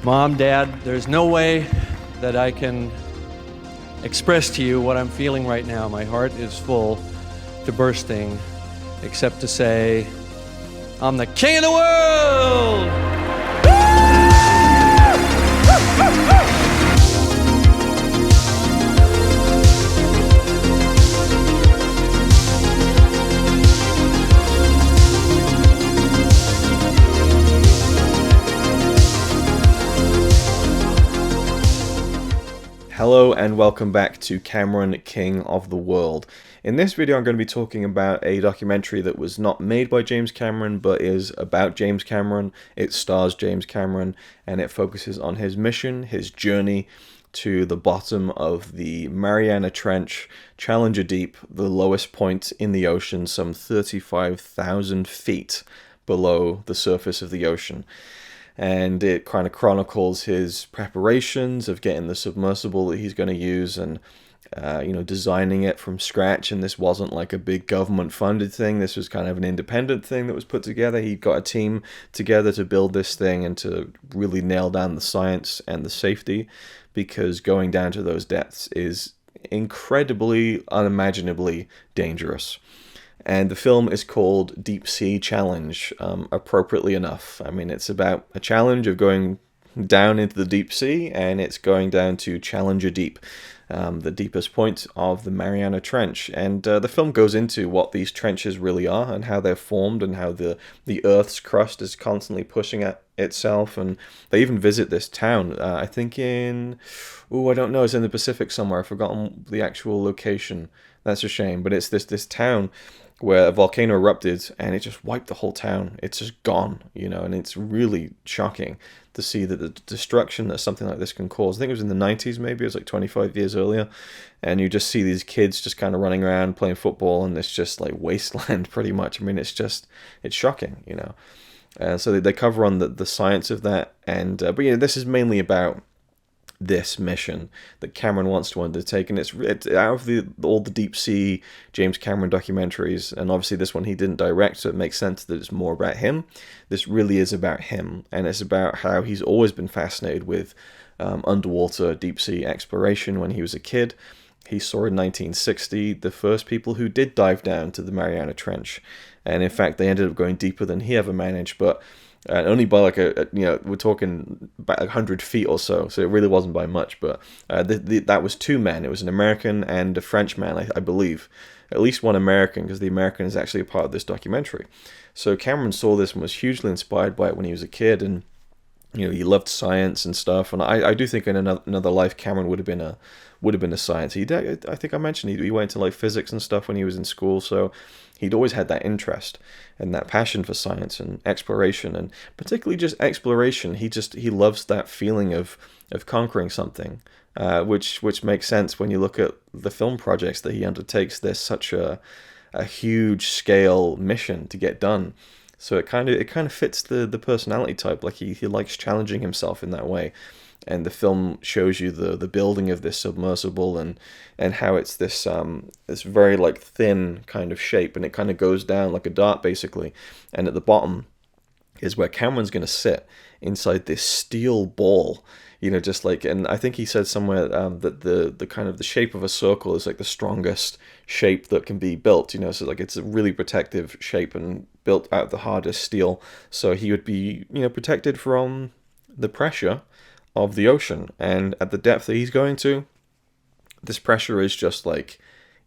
Mom, Dad, there's no way that I can express to you what I'm feeling right now. My heart is full to bursting, except to say, I'm the king of the world! Hello and welcome back to Cameron, King of the World. In this video I'm going to be talking about a documentary that was not made by James Cameron but is about James Cameron. It stars James Cameron and it focuses on his mission, his journey to the bottom of the Mariana Trench, Challenger Deep, the lowest point in the ocean, some 35,000 feet below the surface of the ocean. And it kind of chronicles his preparations of getting the submersible that he's going to use and, designing it from scratch. And this wasn't like a big government funded thing. This was kind of an independent thing that was put together. He got a team together to build this thing and to really nail down the science and the safety, because going down to those depths is incredibly, unimaginably dangerous. And the film is called Deepsea Challenge, appropriately enough. I mean, it's about a challenge of going down into the deep sea, and it's going down to Challenger Deep, the deepest point of the Mariana Trench. And the film goes into what these trenches really are and how they're formed and how the Earth's crust is constantly pushing at itself. And they even visit this town, I think I don't know, it's in the Pacific somewhere. I've forgotten the actual location. That's a shame. But it's this town where a volcano erupted and it just wiped the whole town. It's just gone, and it's really shocking to see that the destruction that something like this can cause. I think it was in the 90s, maybe it was like 25 years earlier, and you just see these kids just kind of running around playing football, and it's just like wasteland pretty much. I mean, it's shocking, so they cover on the science of that, and but this is mainly about this mission that Cameron wants to undertake, and it's out of all the deep sea James Cameron documentaries, and obviously this one he didn't direct, so it makes sense that it's more about him. This really is about him, and it's about how he's always been fascinated with underwater deep sea exploration. When he was a kid, he saw in 1960 the first people who did dive down to the Mariana Trench, and in fact they ended up going deeper than he ever managed, but only by like we're talking about 100 feet or so it really wasn't by much. But that was two men. It was an American and a French man, I believe. At least one American, because the American is actually a part of this documentary. So Cameron saw this and was hugely inspired by it when he was a kid, and he loved science and stuff. And I do think in another life Cameron would have been a science. I think I mentioned he went into like physics and stuff when he was in school, so he'd always had that interest and that passion for science and exploration, and particularly just exploration. He loves that feeling of conquering something, which makes sense when you look at the film projects that he undertakes. There's such a huge scale mission to get done. So it kind of fits the personality type. Like he likes challenging himself in that way. And the film shows you the building of this submersible and how it's this very like thin kind of shape, and it kind of goes down like a dart basically. And at the bottom is where Cameron's going to sit inside this steel ball, just like, and I think he said somewhere that the kind of the shape of a circle is like the strongest shape that can be built, so like it's a really protective shape and built out of the hardest steel. So he would be, protected from the pressure of the ocean, and at the depth that he's going to, this pressure is just like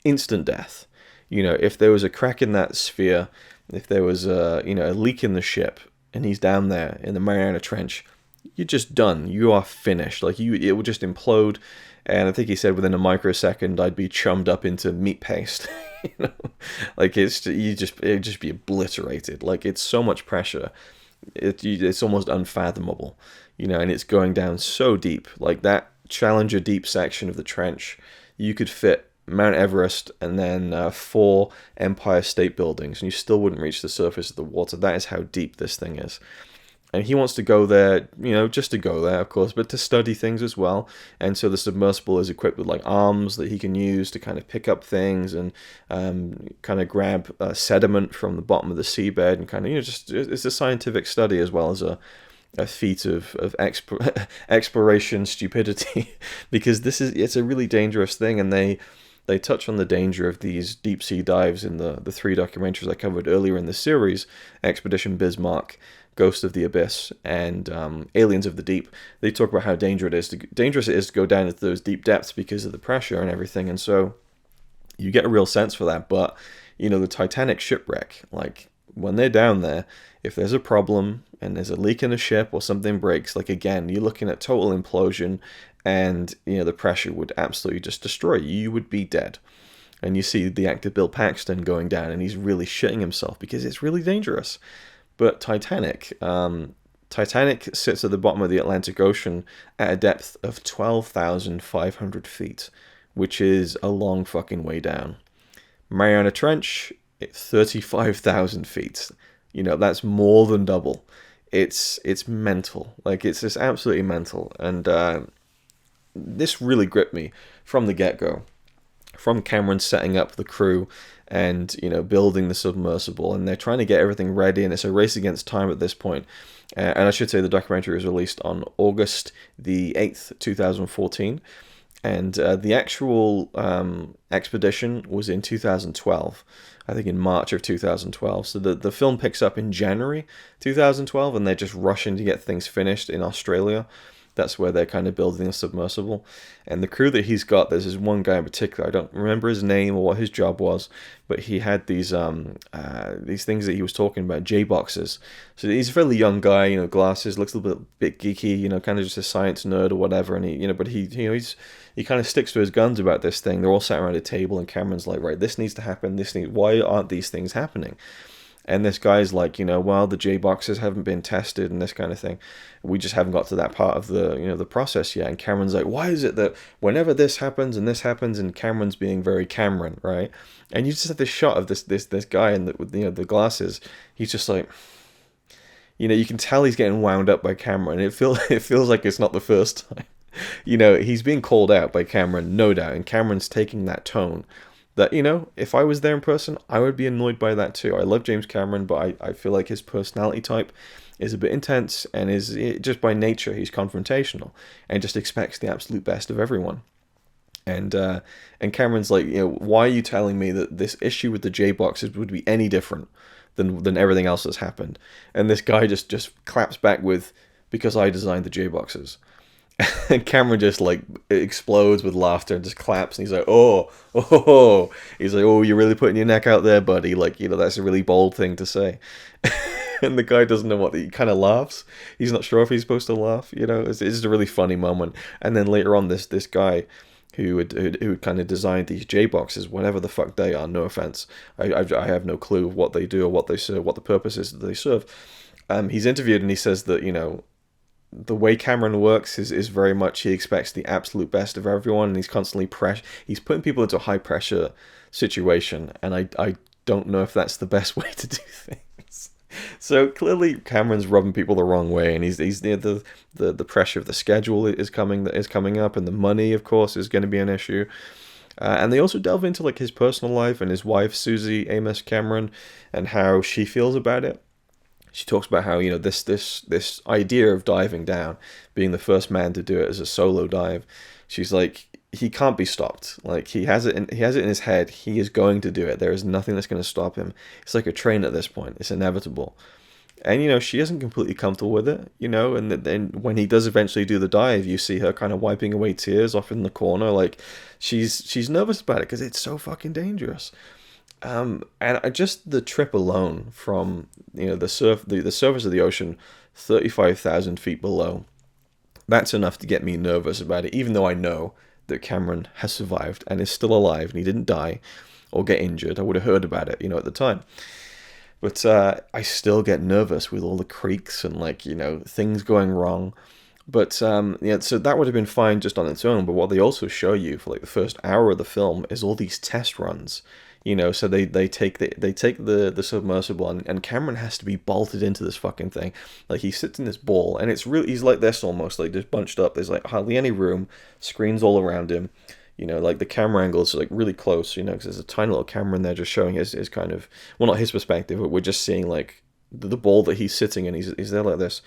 instant death. If there was a crack in that sphere, if there was a leak in the ship, and he's down there in the Mariana Trench, you're just done. You are finished. Like it will just implode. And I think he said within a microsecond, I'd be chummed up into meat paste. Like it'd just be obliterated. Like it's so much pressure. It's almost unfathomable, and it's going down so deep. Like that Challenger Deep section of the trench, you could fit Mount Everest and then 4 Empire State Buildings, and you still wouldn't reach the surface of the water. That is how deep this thing is. And he wants to go there, just to go there, of course, but to study things as well. And so the submersible is equipped with like arms that he can use to kind of pick up things and kind of grab sediment from the bottom of the seabed, and kind of, it's a scientific study as well as a a feat of exploration stupidity, because it's a really dangerous thing, and they touch on the danger of these deep sea dives in the three documentaries I covered earlier in the series: Expedition Bismarck, Ghost of the Abyss, and Aliens of the Deep. They talk about how dangerous it is to go down into those deep depths because of the pressure and everything, and so you get a real sense for that. But the Titanic shipwreck, like when they're down there, if there's a problem and there's a leak in the ship or something breaks, like again, you're looking at total implosion, and the pressure would absolutely just destroy you. You would be dead. And you see the actor Bill Paxton going down, and he's really shitting himself because it's really dangerous. But Titanic sits at the bottom of the Atlantic Ocean at a depth of 12,500 feet, which is a long fucking way down. Mariana Trench, 35,000 feet. That's more than double. It's mental. Like, it's just absolutely mental. And this really gripped me from the get-go. From Cameron setting up the crew and building the submersible, and they're trying to get everything ready, and it's a race against time at this point. And I should say the documentary was released on August the 8th, 2014, and the actual expedition was in 2012, I think in March of 2012. So the film picks up in January 2012, and they're just rushing to get things finished in Australia. That's where they're kind of building a submersible. And the crew that he's got, there's this one guy in particular, I don't remember his name or what his job was, but he had these things that he was talking about, J-boxes. So he's a fairly young guy, glasses, looks a little bit geeky, kind of just a science nerd or whatever. And he kind of sticks to his guns about this thing. They're all sat around a table, and Cameron's like, right, this needs to happen. Why aren't these things happening? And this guy's like, well, the J-boxes haven't been tested and this kind of thing. We just haven't got to that part of the process yet. And Cameron's like, why is it that whenever this happens, and Cameron's being very Cameron, right? And you just have this shot of this guy with the glasses. He's just like, you can tell he's getting wound up by Cameron. It feels like it's not the first time. He's being called out by Cameron, no doubt. And Cameron's taking that tone. That, if I was there in person, I would be annoyed by that too. I love James Cameron, but I feel like his personality type is a bit intense, and is just by nature, he's confrontational and just expects the absolute best of everyone. And Cameron's like, why are you telling me that this issue with the J-boxes would be any different than everything else that's happened? And this guy just claps back with, because I designed the J-boxes. And Cameron just like explodes with laughter and just claps, and he's like, oh, he's like, oh, you're really putting your neck out there, buddy. Like, that's a really bold thing to say. And the guy doesn't know what, he kind of laughs. He's not sure if he's supposed to laugh. It's just a really funny moment. And then later on, this guy who had kind of designed these J-boxes, whatever the fuck they are, no offense, I have no clue what they do or what they serve, what the purpose is that they serve. He's interviewed, and he says that the way Cameron works is very much, he expects the absolute best of everyone, and he's constantly he's putting people into a high pressure situation, and I don't know if that's the best way to do things. So clearly Cameron's rubbing people the wrong way, and he's the pressure of the schedule is coming up, and the money, of course, is going to be an issue. And they also delve into like his personal life and his wife Susie Amos Cameron and how she feels about it. She talks about how, this idea of diving down, being the first man to do it as a solo dive. She's like, he can't be stopped. Like, he has it in his head. He is going to do it. There is nothing that's going to stop him. It's like a train at this point. It's inevitable. And, she isn't completely comfortable with it, and then when he does eventually do the dive, you see her kind of wiping away tears off in the corner. Like, she's nervous about it because it's so fucking dangerous. And just the trip alone from the surface of the ocean, 35,000 feet below, that's enough to get me nervous about it. Even though I know that Cameron has survived and is still alive, and he didn't die or get injured, I would have heard about it, at the time. But I still get nervous with all the creaks and things going wrong. But so that would have been fine just on its own. But what they also show you for the first hour of the film is all these test runs. So they take the submersible, and Cameron has to be bolted into this fucking thing. Like, he sits in this ball, and he's like this almost, like just bunched up. There's hardly any room, screens all around him. The camera angle is really close, because there's a tiny little camera in there just showing his kind of, well, not his perspective, but we're just seeing the ball that he's sitting in. He's there like this.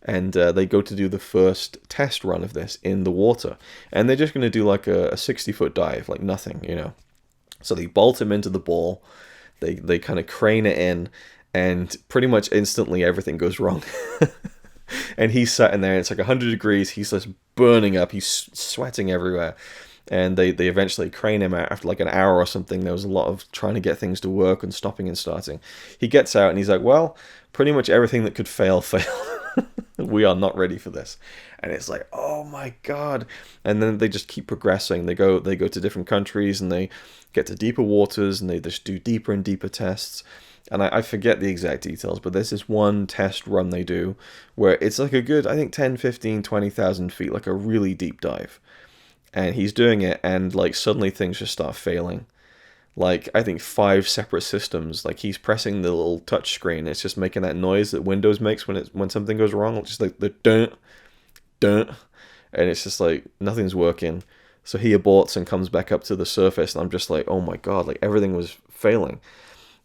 and they go to do the first test run of this in the water, and they're just going to do like a 60-foot dive, like nothing, you know. So they bolt him into the ball, they kind of crane it in, and pretty much instantly everything goes wrong. And he's sat in there, it's like 100 degrees, he's just burning up, he's sweating everywhere. And they eventually crane him out after like an hour or something. There was a lot of trying to get things to work and stopping and starting. He gets out and he's like, well, pretty much everything that could fail, failed. We are not ready for this. And it's like, oh my God. And then they just keep progressing. They go to different countries and they get to deeper waters and they just do deeper and deeper tests. And I forget the exact details, but there's this one test run they do where it's like a good, I think 10, 15, 20,000 feet, like a really deep dive. And he's doing it, and like suddenly things just start failing. Like I think 5 separate systems. Like he's pressing the little touch screen, it's just making that noise that Windows makes when something goes wrong, just like the dun dun, and it's just like nothing's working. So he aborts and comes back up to the surface, and I'm just like, oh my God, like everything was failing.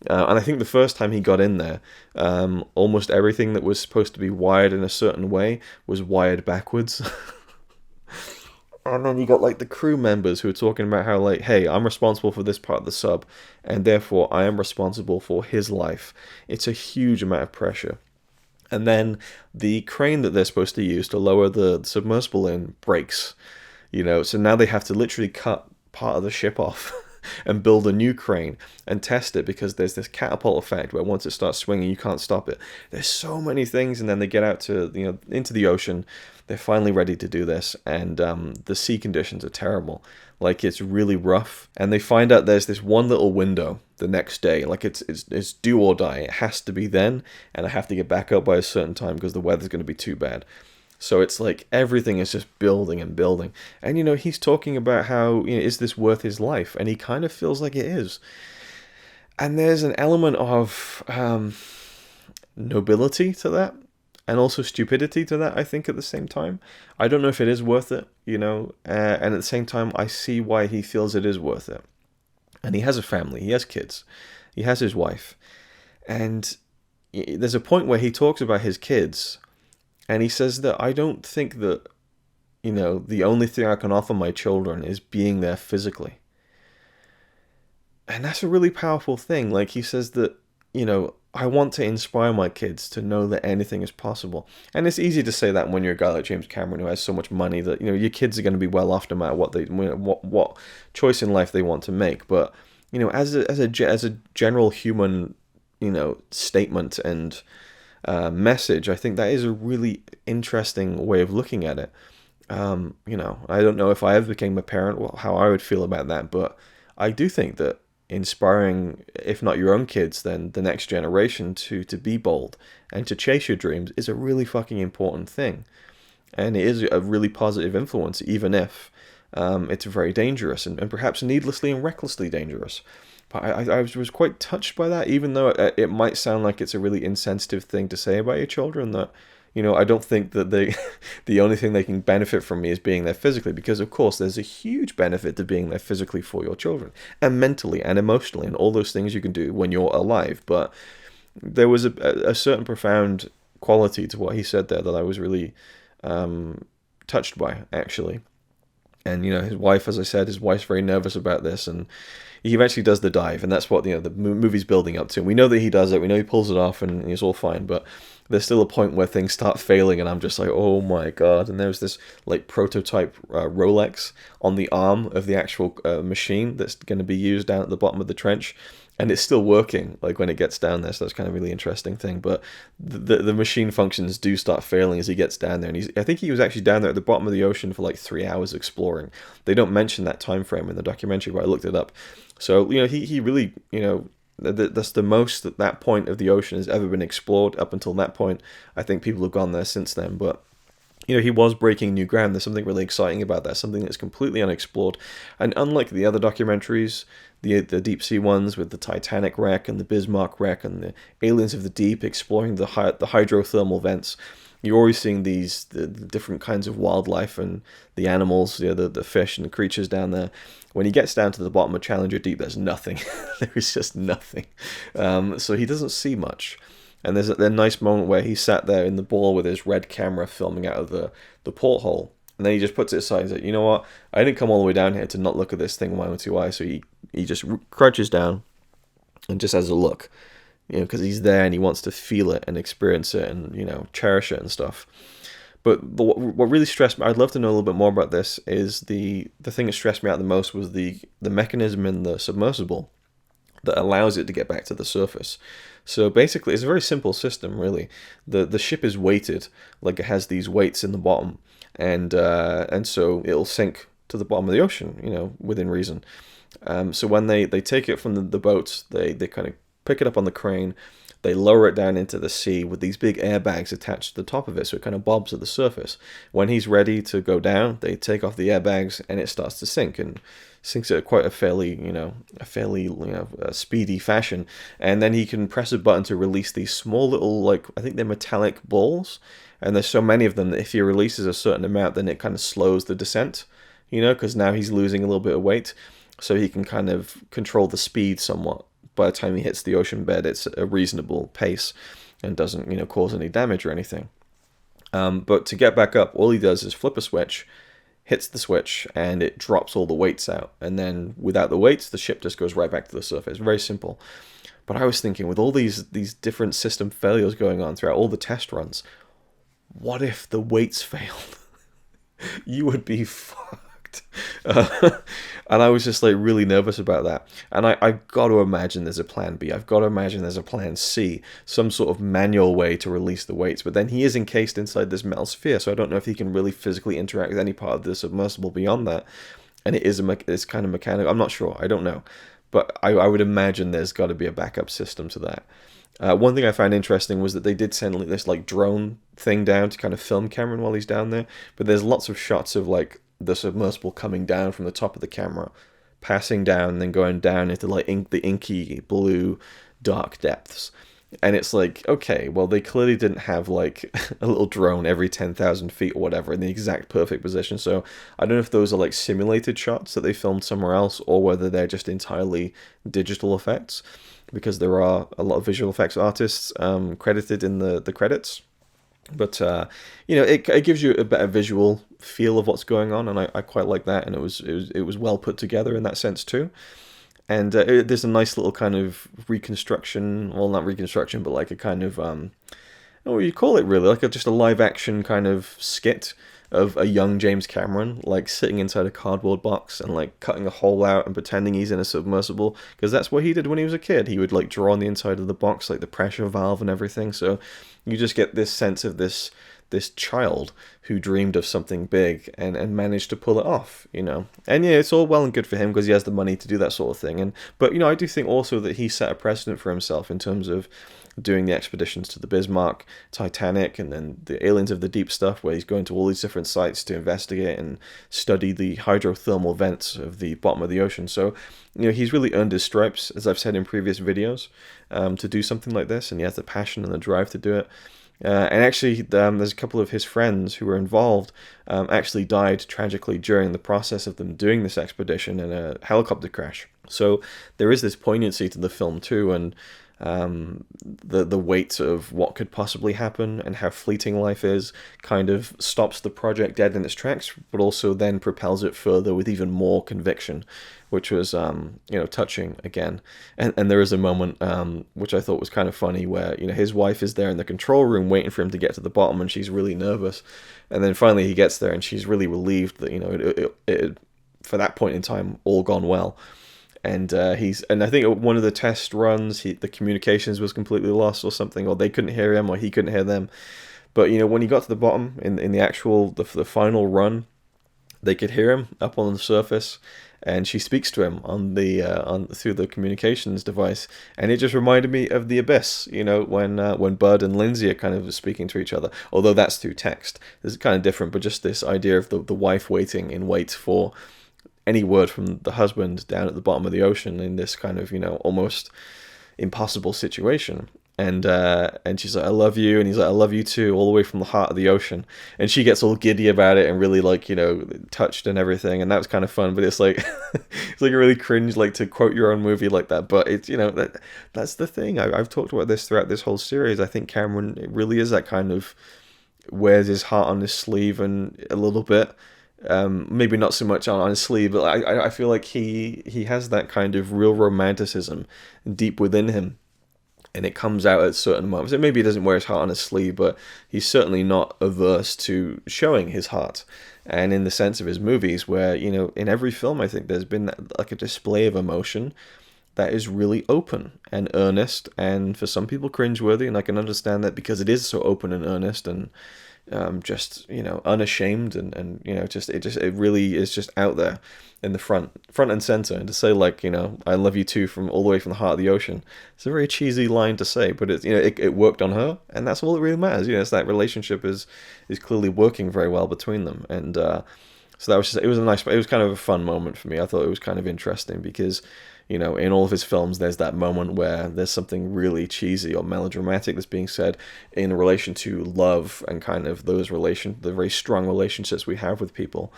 And I think the first time he got in there, almost everything that was supposed to be wired in a certain way was wired backwards. And then you got like the crew members who are talking about how like, hey, I'm responsible for this part of the sub, and therefore I am responsible for his life. It's a huge amount of pressure. And then the crane that they're supposed to use to lower the submersible in breaks, you know, so now they have to literally cut part of the ship off and build a new crane and test it, because there's this catapult effect where once it starts swinging you can't stop it. There's so many things. And then they get out to, you know, into the ocean. They're finally ready to do this, and the sea conditions are terrible. Like it's really rough, and they find out there's this one little window the next day. Like it's do or die. It has to be then, and I have to get back up by a certain time because the weather's going to be too bad. So it's like everything is just building and building. And, you know, he's talking about how, you know, is this worth his life? And he kind of feels like it is. And there's an element of nobility to that, and also stupidity to that, I think, at the same time. I don't know if it is worth it, you know, and at the same time, I see why he feels it is worth it. And he has a family, he has kids, he has his wife. And there's a point where he talks about his kids, and he says that I don't think that, you know, the only thing I can offer my children is being there physically. And that's a really powerful thing. Like he says that, you know, I want to inspire my kids to know that anything is possible. And it's easy to say that when you're a guy like James Cameron who has so much money that, you know, your kids are going to be well off no matter what they, what choice in life they want to make. But, you know, as a general human, you know, statement and message, I think that is a really interesting way of looking at it. You know, I don't know if I ever became a parent, how I would feel about that, but I do think that inspiring, if not your own kids, then the next generation to be bold and to chase your dreams is a really fucking important thing. And it is a really positive influence, even if it's very dangerous and perhaps needlessly and recklessly dangerous. But I was quite touched by that, even though it might sound like it's a really insensitive thing to say about your children, that, you know, I don't think that the only thing they can benefit from me is being there physically, because of course there's a huge benefit to being there physically for your children, and mentally and emotionally and all those things you can do when you're alive. But there was a certain profound quality to what he said there that I was really touched by, actually. And, you know, his wife, as I said, his wife's very nervous about this, and he eventually does the dive, and that's what, you know, the movie's building up to. We know that he does it, we know he pulls it off, and he's all fine, but there's still a point where things start failing, and I'm just like, oh my God. And there's this, like, prototype Rolex on the arm of the actual machine that's going to be used down at the bottom of the trench, and it's still working, like, when it gets down there, so that's kind of a really interesting thing. But the machine functions do start failing as he gets down there, and I think he was actually down there at the bottom of the ocean for like 3 hours exploring. They don't mention that time frame in the documentary, but I looked it up. So, you know, he really, you know, that's the most that point of the ocean has ever been explored up until that point. I think people have gone there since then, but, you know, he was breaking new ground. There's something really exciting about that, something that's completely unexplored. And unlike the other documentaries, the Deepsea ones with the Titanic wreck and the Bismarck wreck and the aliens of the deep exploring the hydrothermal vents, you're always seeing the different kinds of wildlife and the animals, you know, the fish and the creatures down there. When he gets down to the bottom of Challenger Deep, there's nothing. There is just nothing. So he doesn't see much. And there's a nice moment where he sat there in the ball with his red camera filming out of the porthole. And then he just puts it aside and says, you know what, I didn't come all the way down here to not look at this thing with my own two eyes. So he just crouches down and just has a look, because he's there and he wants to feel it and experience it and, cherish it and stuff. But what really stressed me, I'd love to know a little bit more about this, is the thing that stressed me out the most was the mechanism in the submersible that allows it to get back to the surface. So basically, it's a very simple system, really. The ship is weighted, like it has these weights in the bottom, and so it'll sink to the bottom of the ocean, within reason. So when they take it from the boats, they kind of pick it up on the crane, they lower it down into the sea with these big airbags attached to the top of it, so it kind of bobs at the surface. When he's ready to go down, they take off the airbags and it starts to sink, and sinks at quite a fairly speedy fashion. And then he can press a button to release these small little, I think they're metallic balls, and there's so many of them that if he releases a certain amount, then it kind of slows the descent, because now he's losing a little bit of weight, so he can kind of control the speed somewhat. By the time he hits the ocean bed, it's a reasonable pace and doesn't, cause any damage or anything. But to get back up, all he does is flip a switch, hits the switch, and it drops all the weights out. And then without the weights, the ship just goes right back to the surface. Very simple. But I was thinking, with all these different system failures going on throughout all the test runs, what if the weights failed? You would be fucked. And I was just really nervous about that. And I've got to imagine there's a plan B. I've got to imagine there's a plan C, some sort of manual way to release the weights. But then he is encased inside this metal sphere, so I don't know if he can really physically interact with any part of the submersible beyond that. And it's kind of mechanical. I'm not sure. I don't know. But I would imagine there's got to be a backup system to that. One thing I found interesting was that they did send this drone thing down to kind of film Cameron while he's down there. But there's lots of shots of the submersible coming down from the top of the camera, passing down, and then going down into the inky blue dark depths. And it's okay, well, they clearly didn't have a little drone every 10,000 feet or whatever in the exact perfect position. So I don't know if those are simulated shots that they filmed somewhere else, or whether they're just entirely digital effects, because there are a lot of visual effects artists credited in the credits. But it gives you a better visual feel of what's going on, and I quite like that. And it was well put together in that sense too. And there's a nice little kind of reconstruction, well, not reconstruction, but a kind of what do you call it really? Just a live action kind of skit of a young James Cameron sitting inside a cardboard box and cutting a hole out and pretending he's in a submersible, because that's what he did when he was a kid. He would draw on the inside of the box the pressure valve and everything. So you just get this sense of this child who dreamed of something big and managed to pull it off, And yeah, it's all well and good for him because he has the money to do that sort of thing. But I do think also that he set a precedent for himself in terms of doing the expeditions to the Bismarck, Titanic, and then the Aliens of the Deep stuff, where he's going to all these different sites to investigate and study the hydrothermal vents of the bottom of the ocean. So, he's really earned his stripes, as I've said in previous videos, to do something like this, and he has the passion and the drive to do it. And actually, there's a couple of his friends who were involved actually died tragically during the process of them doing this expedition in a helicopter crash. So there is this poignancy to the film too, and the weight of what could possibly happen and how fleeting life is kind of stops the project dead in its tracks, but also then propels it further with even more conviction, which was touching again. And there is a moment which I thought was kind of funny, where his wife is there in the control room waiting for him to get to the bottom, and she's really nervous, and then finally he gets there and she's really relieved that it for that point in time all gone well. And I think one of the test runs, the communications was completely lost or something, or they couldn't hear him, or he couldn't hear them. But when he got to the bottom in the actual the final run, they could hear him up on the surface, and she speaks to him through the communications device, and it just reminded me of The Abyss. When Bud and Lindsay are kind of speaking to each other, although that's through text. This is kind of different, but just this idea of the wife waiting in wait for any word from the husband down at the bottom of the ocean in this kind of, almost impossible situation. And she's like, I love you, and he's like, I love you too, all the way from the heart of the ocean. And she gets all giddy about it and really like, touched and everything, and that was kind of fun. But it's like it's like a really cringe, like, to quote your own movie like that. But it's, that's the thing. I've talked about this throughout this whole series. I think Cameron, it really is that kind of wears his heart on his sleeve, and a little bit. Maybe not so much on his sleeve, but I feel like he has that kind of real romanticism deep within him, and it comes out at certain moments. And maybe he doesn't wear his heart on his sleeve, but he's certainly not averse to showing his heart. And in the sense of his movies, where, in every film, I think there's been like a display of emotion that is really open and earnest, and for some people cringeworthy, and I can understand that, because it is so open and earnest, and just unashamed, and it really is just out there in the front and center. And to say, like, I love you too, from all the way from the heart of the ocean, it's a very cheesy line to say, but it's, it worked on her, and that's all that really matters. It's that relationship is clearly working very well between them. And so that was just, it was kind of a fun moment for me. I thought it was kind of interesting because, in all of his films, there's that moment where there's something really cheesy or melodramatic that's being said in relation to love and kind of the very strong relationships we have with people.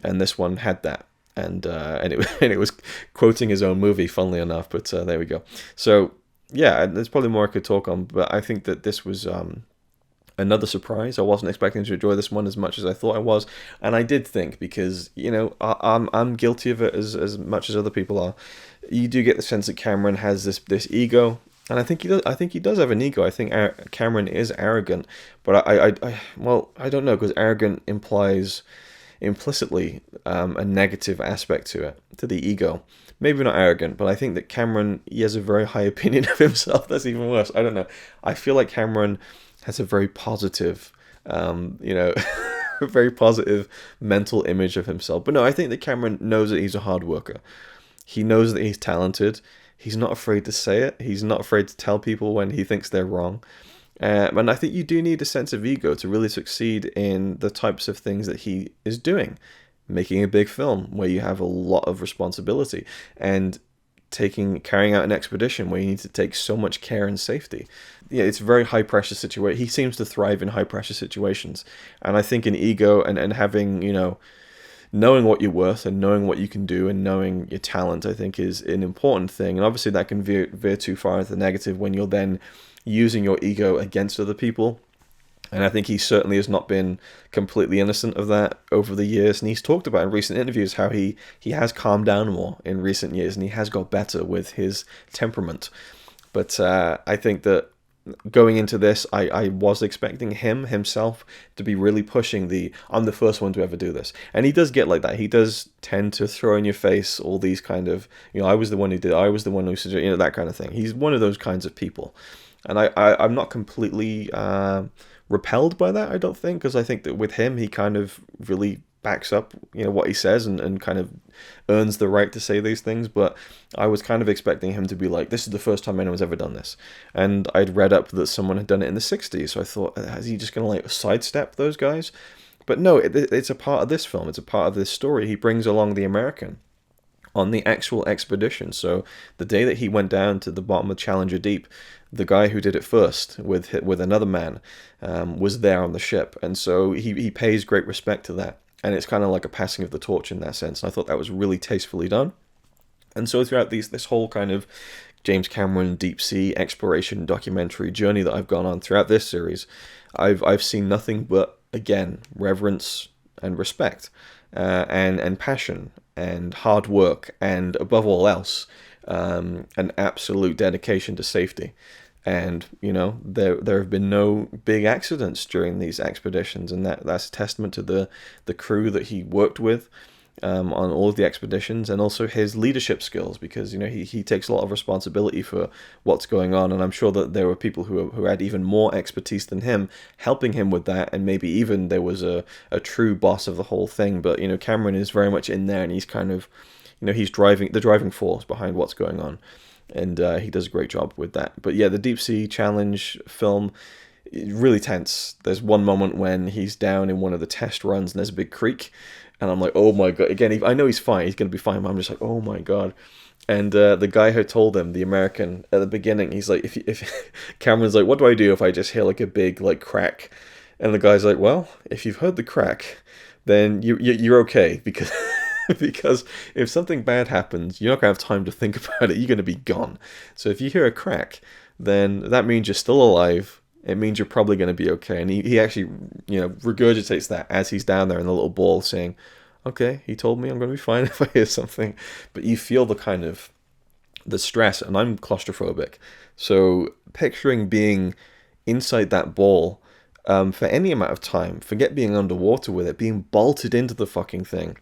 And this one had that. And it was quoting his own movie, funnily enough. But there we go. So yeah, there's probably more I could talk on, but I think that this was another surprise. I wasn't expecting to enjoy this one as much as I thought I was, and I did think, because I'm guilty of it as much as other people are. You do get the sense that Cameron has this ego, and I think he does. I think he does have an ego. I think Cameron is arrogant, but I don't know, because arrogant implies implicitly a negative aspect to the ego. Maybe not arrogant, but I think that Cameron, he has a very high opinion of himself. That's even worse. I don't know. I feel like Cameron has a very positive, a very positive mental image of himself. But no, I think that Cameron knows that he's a hard worker. He knows that he's talented. He's not afraid to say it. He's not afraid to tell people when he thinks they're wrong. And I think you do need a sense of ego to really succeed in the types of things that he is doing. Making a big film where you have a lot of responsibility, and carrying out an expedition where you need to take so much care and safety. Yeah, it's a very high pressure situation. He seems to thrive in high pressure situations. And I think an ego and having, knowing what you're worth and knowing what you can do and knowing your talent, I think, is an important thing. And obviously that can veer too far into the negative when you're then using your ego against other people. And I think he certainly has not been completely innocent of that over the years. And he's talked about in recent interviews how he has calmed down more in recent years, and he has got better with his temperament. But I think that going into this, I was expecting himself to be really pushing I'm the first one to ever do this. And he does get like that. He does tend to throw in your face all these kind of, I was the one who did it, I was the one who suggested, that kind of thing. He's one of those kinds of people. And I'm not completely repelled by that, I don't think, because I think that with him, he kind of really backs up, what he says, and kind of earns the right to say these things. But I was kind of expecting him to be like, this is the first time anyone's ever done this. And I'd read up that someone had done it in the 60s, so I thought, is he just going to sidestep those guys? But no, it's a part of this film, it's a part of this story. He brings along the American on the actual expedition. So the day that he went down to the bottom of Challenger Deep, the guy who did it first with another man was there on the ship, and so he pays great respect to that, and it's kind of like a passing of the torch in that sense. And I thought that was really tastefully done. And so throughout this whole kind of James Cameron Deepsea exploration documentary journey that I've gone on throughout this series, I've seen nothing but, again, reverence and respect, and passion and hard work, and above all else, an absolute dedication to safety. And there have been no big accidents during these expeditions, and that's a testament to the crew that he worked with on all of the expeditions, and also his leadership skills, because he takes a lot of responsibility for what's going on. And I'm sure that there were people who had even more expertise than him helping him with that, and maybe even there was a true boss of the whole thing. But Cameron is very much in there, and he's kind of he's the driving force behind what's going on, and he does a great job with that. But yeah, the Deepsea Challenge film, really tense. There's one moment when he's down in one of the test runs, and there's a big creek, and I'm like, oh my god. Again, I know he's fine, he's going to be fine, but I'm just like, oh my god. And the guy who told him, the American, at the beginning, he's like, if Cameron's like, what do I do if I just hear like a big like crack? And the guy's like, well, if you've heard the crack, then you're okay, because because if something bad happens, you're not gonna have time to think about it. You're gonna be gone. So if you hear a crack, then that means you're still alive. It means you're probably going to be okay. And he actually, regurgitates that as he's down there in the little ball, saying, okay, he told me I'm going to be fine if I hear something. But you feel the kind of the stress, and I'm claustrophobic. So picturing being inside that ball for any amount of time, forget being underwater with it, being bolted into the fucking thing.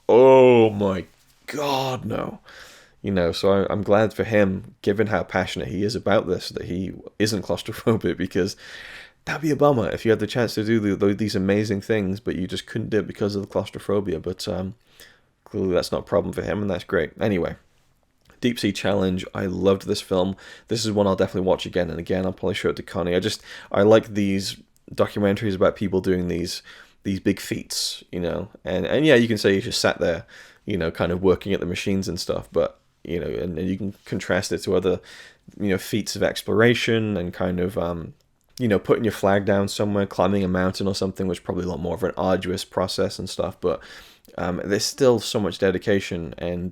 Oh my God, no. So I'm glad for him, given how passionate he is about this, that he isn't claustrophobic, because that'd be a bummer if you had the chance to do these amazing things, but you just couldn't do it because of the claustrophobia. But clearly that's not a problem for him, and that's great. Anyway, Deepsea Challenge. I loved this film. This is one I'll definitely watch again and again. I'll probably show it to Connie. I like these documentaries about people doing these big feats, and yeah, you can say you just sat there, kind of working at the machines and stuff, but and you can contrast it to other, feats of exploration and kind of, putting your flag down somewhere, climbing a mountain or something, which is probably a lot more of an arduous process and stuff. But there's still so much dedication and,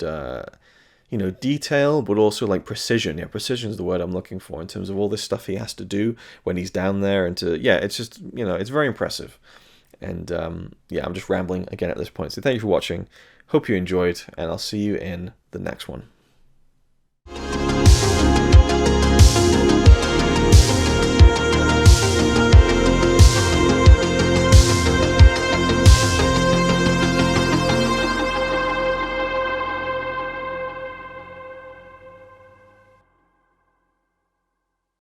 detail, but also like precision. Yeah, precision is the word I'm looking for in terms of all this stuff he has to do when he's down there. And it's just, it's very impressive. And I'm just rambling again at this point. So thank you for watching. Hope you enjoyed, and I'll see you in the next one.